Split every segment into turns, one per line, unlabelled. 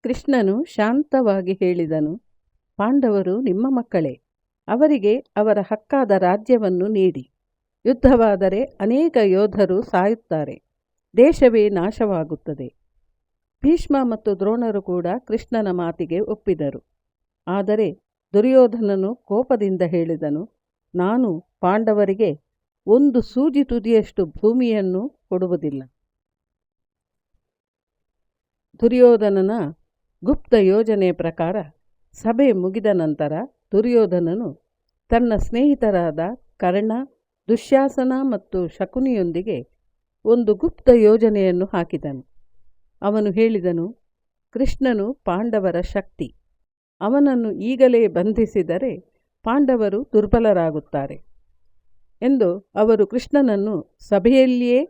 ಕೃಷ್ಣನು ಶಾಂತವಾಗಿ ಹೇಳಿದನು, ಪಾಂಡವರು ನಿಮ್ಮ ಮಕ್ಕಳೇ. ಅವರಿಗೆ ಅವರ ಹಕ್ಕಾದ ರಾಜ್ಯವನ್ನು ನೀಡಿ. ಯುದ್ಧವಾದರೆ ಅನೇಕ ಯೋಧರು ಸಾಯುತ್ತಾರೆ, ದೇಶವೇ ನಾಶವಾಗುತ್ತದೆ. ಭೀಷ್ಮ ಮತ್ತು ದ್ರೋಣರು ಕೂಡ ಕೃಷ್ಣನ ಮಾತಿಗೆ ಒಪ್ಪಿದರು. ಆದರೆ ದುರ್ಯೋಧನನು ಕೋಪದಿಂದ ಹೇಳಿದನು, ನಾನು ಪಾಂಡವರಿಗೆ ಒಂದು ಸೂಜಿ ತುದಿಯಷ್ಟು ಭೂಮಿಯನ್ನು ಕೊಡುವುದಿಲ್ಲ. ದುರ್ಯೋಧನನ ಗುಪ್ತ ಯೋಜನೆಯ ಪ್ರಕಾರ ಸಭೆ ಮುಗಿದ ನಂತರ ದುರ್ಯೋಧನನು ತನ್ನ ಸ್ನೇಹಿತರಾದ ಕರ್ಣ, ದುಶ್ಯಾಸನ ಮತ್ತು ಶಕುನಿಯೊಂದಿಗೆ ಒಂದು ಗುಪ್ತ ಯೋಜನೆಯನ್ನು ಹಾಕಿದನು. ಅವನು ಹೇಳಿದನು, ಕೃಷ್ಣನು ಪಾಂಡವರ ಶಕ್ತಿ. ಅವನನ್ನು ಈಗಲೇ ಬಂಧಿಸಿದರೆ ಪಾಂಡವರು ದುರ್ಬಲರಾಗುತ್ತಾರೆ ಎಂದು ಅವರು ಕೃಷ್ಣನನ್ನು ಸಭೆಯಲ್ಲಿಯೇ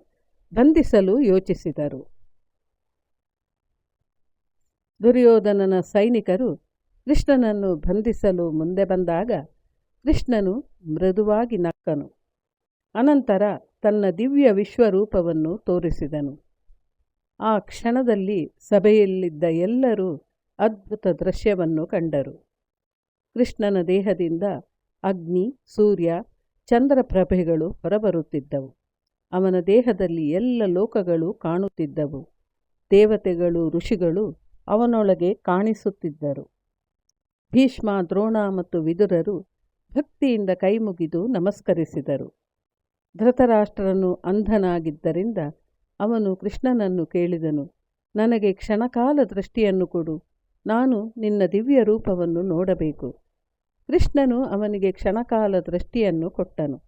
ಬಂಧಿಸಲು ಯೋಚಿಸಿದರು. ದುರ್ಯೋಧನನ ಸೈನಿಕರು ಕೃಷ್ಣನನ್ನು ಬಂಧಿಸಲು ಮುಂದೆ ಬಂದಾಗ ಕೃಷ್ಣನು ಮೃದುವಾಗಿ ನಕ್ಕನು. ಅನಂತರ ತನ್ನ ದಿವ್ಯ ವಿಶ್ವರೂಪವನ್ನು ತೋರಿಸಿದನು. ಆ ಕ್ಷಣದಲ್ಲಿ ಸಭೆಯಲ್ಲಿದ್ದ ಎಲ್ಲರೂ ಅದ್ಭುತ ದೃಶ್ಯವನ್ನು ಕಂಡರು. ಕೃಷ್ಣನ ದೇಹದಿಂದ ಅಗ್ನಿ, ಸೂರ್ಯ, ಚಂದ್ರಪ್ರಭೆಗಳು ಹೊರಬರುತ್ತಿದ್ದವು. ಅವನ ದೇಹದಲ್ಲಿ ಎಲ್ಲ ಲೋಕಗಳು ಕಾಣುತ್ತಿದ್ದವು. ದೇವತೆಗಳು, ಋಷಿಗಳು ಅವನೊಳಗೆ ಕಾಣಿಸುತ್ತಿದ್ದರು. ಭೀಷ್ಮ, ದ್ರೋಣ ಮತ್ತು ವಿದುರರು ಭಕ್ತಿಯಿಂದ ಕೈಮುಗಿದು ನಮಸ್ಕರಿಸಿದರು. ಧೃತರಾಷ್ಟ್ರನು ಅಂಧನಾಗಿದ್ದರಿಂದ ಅವನು ಕೃಷ್ಣನನ್ನು ಕೇಳಿದನು, ನನಗೆ ಕ್ಷಣಕಾಲ ದೃಷ್ಟಿಯನ್ನು ಕೊಡು, ನಾನು ನಿನ್ನ ದಿವ್ಯ ರೂಪವನ್ನು ನೋಡಬೇಕು. ಕೃಷ್ಣನು ಅವನಿಗೆ ಕ್ಷಣಕಾಲ ದೃಷ್ಟಿಯನ್ನು ಕೊಟ್ಟನು.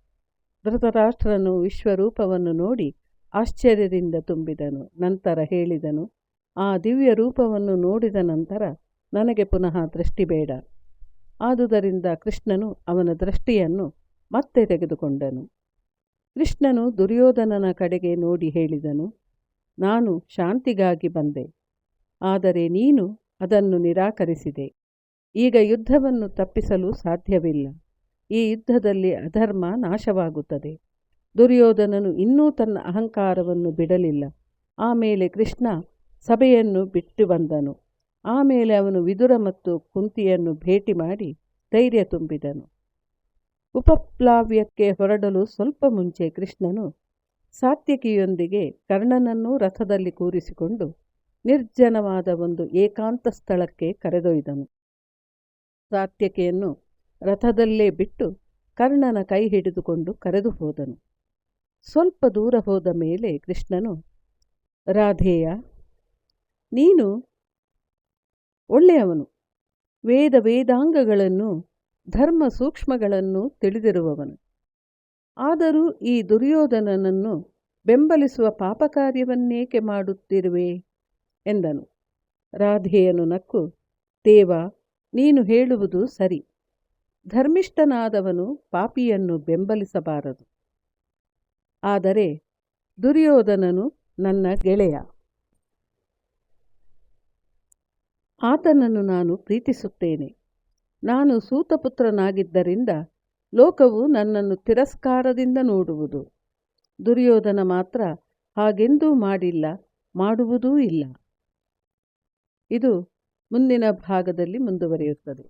ಧೃತರಾಷ್ಟ್ರನು ವಿಶ್ವರೂಪವನ್ನು ನೋಡಿ ಆಶ್ಚರ್ಯದಿಂದ ತುಂಬಿದನು. ನಂತರ ಹೇಳಿದನು, ಆ ದಿವ್ಯ ರೂಪವನ್ನು ನೋಡಿದ ನಂತರ ನನಗೆ ಪುನಃ ದೃಷ್ಟಿ ಬೇಡ. ಆದುದರಿಂದ ಕೃಷ್ಣನು ಅವನ ದೃಷ್ಟಿಯನ್ನು ಮತ್ತೆ ತೆಗೆದುಕೊಂಡನು. ಕೃಷ್ಣನು ದುರ್ಯೋಧನನ ಕಡೆಗೆ ನೋಡಿ ಹೇಳಿದನು, ನಾನು ಶಾಂತಿಗಾಗಿ ಬಂದೆ, ಆದರೆ ನೀನು ಅದನ್ನು ನಿರಾಕರಿಸಿದೆ. ಈಗ ಯುದ್ಧವನ್ನು ತಪ್ಪಿಸಲು ಸಾಧ್ಯವಿಲ್ಲ. ಈ ಯುದ್ಧದಲ್ಲಿ ಅಧರ್ಮ ನಾಶವಾಗುತ್ತದೆ. ದುರ್ಯೋಧನನು ಇನ್ನೂ ತನ್ನ ಅಹಂಕಾರವನ್ನು ಬಿಡಲಿಲ್ಲ. ಆಮೇಲೆ ಕೃಷ್ಣ ಸಭೆಯನ್ನು ಬಿಟ್ಟು ಬಂದನು. ಆಮೇಲೆ ಅವನು ವಿದುರ ಮತ್ತು ಕುಂತಿಯನ್ನು ಭೇಟಿ ಮಾಡಿ ಧೈರ್ಯ ತುಂಬಿದನು. ಉಪಪ್ಲಾವ್ಯಕ್ಕೆ ಹೊರಡಲು ಸ್ವಲ್ಪ ಮುಂಚೆ ಕೃಷ್ಣನು ಸಾತ್ಯಕಿಯೊಂದಿಗೆ ಕರ್ಣನನ್ನು ರಥದಲ್ಲಿ ಕೂರಿಸಿಕೊಂಡು ನಿರ್ಜನವಾದ ಒಂದು ಏಕಾಂತ ಸ್ಥಳಕ್ಕೆ ಕರೆದೊಯ್ದನು. ಸಾತ್ಯಕಿಯನ್ನು ರಥದಲ್ಲೇ ಬಿಟ್ಟು ಕರ್ಣನ ಕೈ ಹಿಡಿದುಕೊಂಡು ಕರೆದು ಹೋದನು. ಸ್ವಲ್ಪ ದೂರ ಹೋದ ಮೇಲೆ ಕೃಷ್ಣನು, ರಾಧೇಯ, ನೀನು ಒಳ್ಳೆಯವನು, ವೇದಾಂಗಗಳನ್ನು, ಧರ್ಮ ಸೂಕ್ಷ್ಮಗಳನ್ನು ತಿಳಿದಿರುವವನು. ಆದರೂ ಈ ದುರ್ಯೋಧನನನ್ನು ಬೆಂಬಲಿಸುವ ಪಾಪಕಾರ್ಯವನ್ನೇಕೆ ಮಾಡುತ್ತಿರುವೆ ಎಂದನು. ರಾಧೇಯನು ನಕ್ಕು, ದೇವ, ನೀನು ಹೇಳುವುದು ಸರಿ. ಧರ್ಮಿಷ್ಠನಾದವನು ಪಾಪಿಯನ್ನು ಬೆಂಬಲಿಸಬಾರದು. ಆದರೆ ದುರ್ಯೋಧನನು ನನ್ನ ಗೆಳೆಯ. ಆತನನ್ನು ನಾನು ಪ್ರೀತಿಸುತ್ತೇನೆ. ನಾನು ಸೂತಪುತ್ರನಾಗಿದ್ದರಿಂದ ಲೋಕವು ನನ್ನನ್ನು ತಿರಸ್ಕಾರದಿಂದ ನೋಡುವುದು. ದುರ್ಯೋಧನ ಮಾತ್ರ ಹಾಗೆಂದೂ ಮಾಡಿಲ್ಲ, ಮಾಡುವುದೂ ಇಲ್ಲ. ಇದು ಮುಂದಿನ ಭಾಗದಲ್ಲಿ ಮುಂದುವರಿಯುತ್ತದೆ.